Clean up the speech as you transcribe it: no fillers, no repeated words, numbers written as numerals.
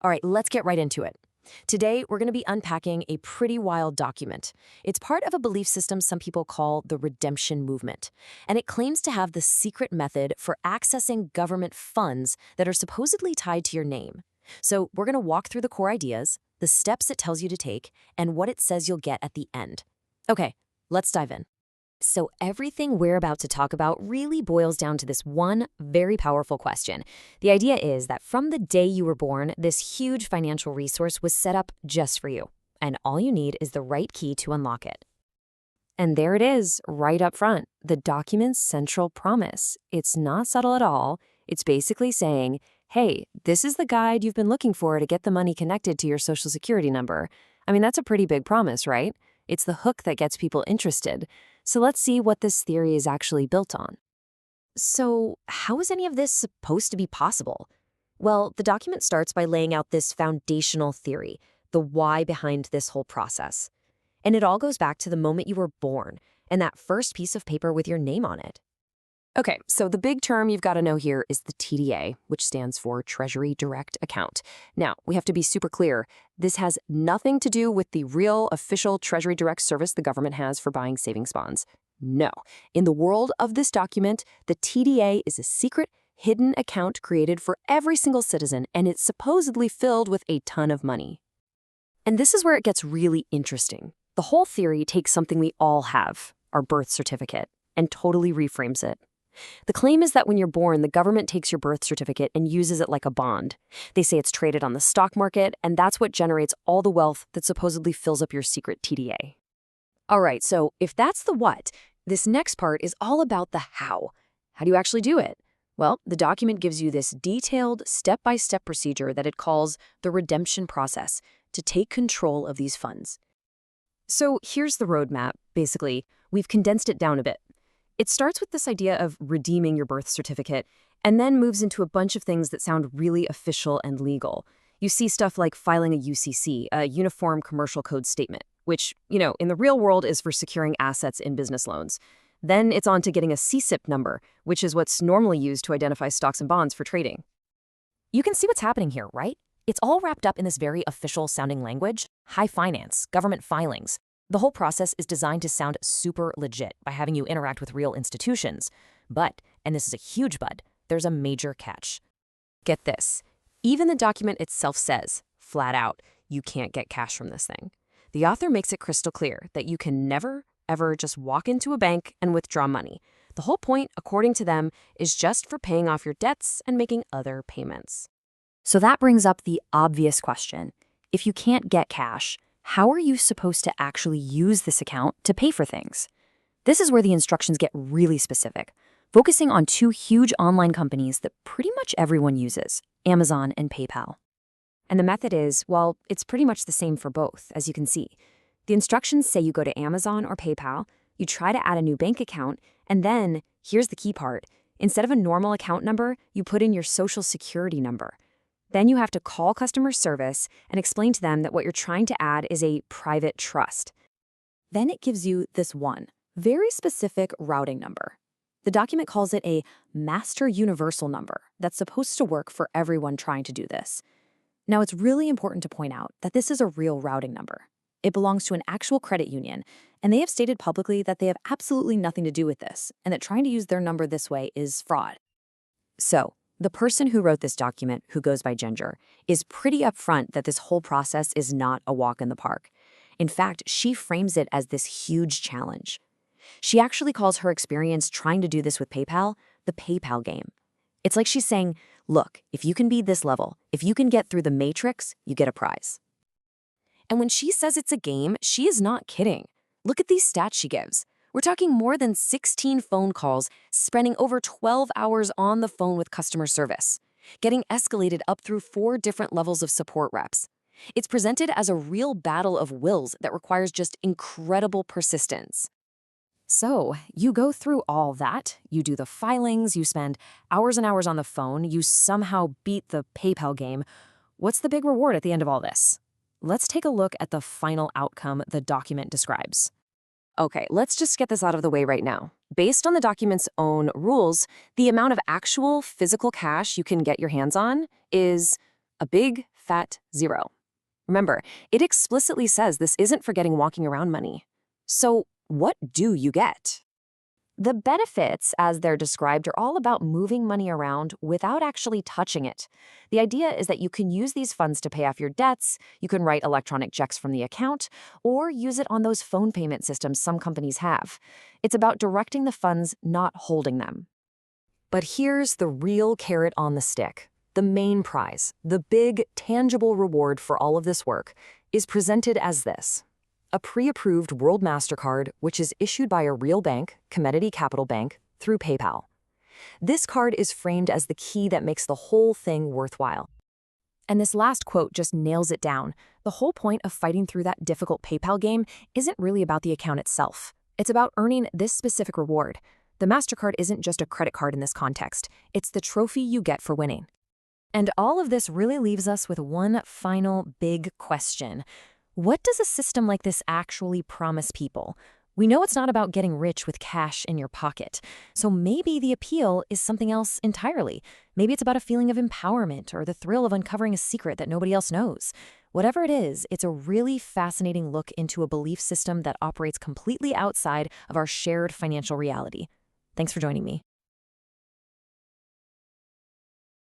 All right, let's get right into it. Today, we're going to be unpacking a pretty wild document. It's part of a belief system some people call the redemption movement, and it claims to have the secret method for accessing government funds that are supposedly tied to your name. So, we're going to walk through the core ideas, the steps it tells you to take, and what it says you'll get at the end. Okay, let's dive in. So everything we're about to talk about really boils down to this one very powerful question. The idea is that from the day you were born, this huge financial resource was set up just for you, and all you need is the right key to unlock it. And there it is, right up front, the document's central promise. It's not subtle at all. It's basically saying, hey, this is the guide you've been looking for to get the money connected to your Social Security number. I mean, that's a pretty big promise, right? It's the hook that gets people interested. So let's see what this theory is actually built on. So how is any of this supposed to be possible? Well, the document starts by laying out this foundational theory, the why behind this whole process. And it all goes back to the moment you were born and that first piece of paper with your name on it. Okay, so the big term you've got to know here is the TDA, which stands for Treasury Direct Account. Now, we have to be super clear. This has nothing to do with the real official Treasury Direct service the government has for buying savings bonds. No. In the world of this document, the TDA is a secret, hidden account created for every single citizen, and it's supposedly filled with a ton of money. And this is where it gets really interesting. The whole theory takes something we all have, our birth certificate, and totally reframes it. The claim is that when you're born, the government takes your birth certificate and uses it like a bond. They say it's traded on the stock market, and that's what generates all the wealth that supposedly fills up your secret TDA. All right, so if that's the what, this next part is all about the how. How do you actually do it? Well, the document gives you this detailed, step-by-step procedure that it calls the redemption process to take control of these funds. So here's the roadmap, basically. We've condensed it down a bit. It starts with this idea of redeeming your birth certificate and then moves into a bunch of things that sound really official and legal. You see stuff like filing a UCC, a Uniform Commercial Code Statement, which, in the real world is for securing assets in business loans. Then it's on to getting a CSIP number, which is what's normally used to identify stocks and bonds for trading. You can see what's happening here, right? It's all wrapped up in this very official-sounding language, high finance, government filings. The whole process is designed to sound super legit by having you interact with real institutions. But, and this is a huge but, there's a major catch. Get this. Even the document itself says, flat out, you can't get cash from this thing. The author makes it crystal clear that you can never, ever just walk into a bank and withdraw money. The whole point, according to them, is just for paying off your debts and making other payments. So that brings up the obvious question. If you can't get cash, how are you supposed to actually use this account to pay for things? This is where the instructions get really specific, focusing on two huge online companies that pretty much everyone uses, Amazon and PayPal. And the method is, well, it's pretty much the same for both, as you can see. The instructions say you go to Amazon or PayPal, you try to add a new bank account, and then, here's the key part, instead of a normal account number, you put in your Social Security number. Then you have to call customer service and explain to them that what you're trying to add is a private trust. Then it gives you this one, very specific routing number. The document calls it a master universal number that's supposed to work for everyone trying to do this. Now, it's really important to point out that this is a real routing number. It belongs to an actual credit union, and they have stated publicly that they have absolutely nothing to do with this, and that trying to use their number this way is fraud. So, the person who wrote this document, who goes by Ginger, is pretty upfront that this whole process is not a walk in the park. In fact, she frames it as this huge challenge. She actually calls her experience trying to do this with PayPal the PayPal game. It's like she's saying, look, if you can beat this level, if you can get through the matrix, you get a prize. And when she says it's a game, she is not kidding. Look at these stats she gives. We're talking more than 16 phone calls, spending over 12 hours on the phone with customer service, getting escalated up through 4 different levels of support reps. It's presented as a real battle of wills that requires just incredible persistence. So, you go through all that, you do the filings, you spend hours and hours on the phone, you somehow beat the PayPal game. What's the big reward at the end of all this? Let's take a look at the final outcome the document describes. Okay, let's just get this out of the way right now. Based on the document's own rules, the amount of actual physical cash you can get your hands on is a big, fat zero. Remember, it explicitly says this isn't for getting walking around money. So what do you get? The benefits, as they're described, are all about moving money around without actually touching it. The idea is that you can use these funds to pay off your debts, you can write electronic checks from the account, or use it on those phone payment systems some companies have. It's about directing the funds, not holding them. But here's the real carrot on the stick. The main prize, the big, tangible reward for all of this work, is presented as this: a pre-approved World MasterCard, which is issued by a real bank, Commodity Capital Bank, through PayPal. This card is framed as the key that makes the whole thing worthwhile. And this last quote just nails it down. The whole point of fighting through that difficult PayPal game isn't really about the account itself. It's about earning this specific reward. The MasterCard isn't just a credit card in this context. It's the trophy you get for winning. And all of this really leaves us with one final big question. What does a system like this actually promise people? We know it's not about getting rich with cash in your pocket. So maybe the appeal is something else entirely. Maybe it's about a feeling of empowerment or the thrill of uncovering a secret that nobody else knows. Whatever it is, it's a really fascinating look into a belief system that operates completely outside of our shared financial reality. Thanks for joining me.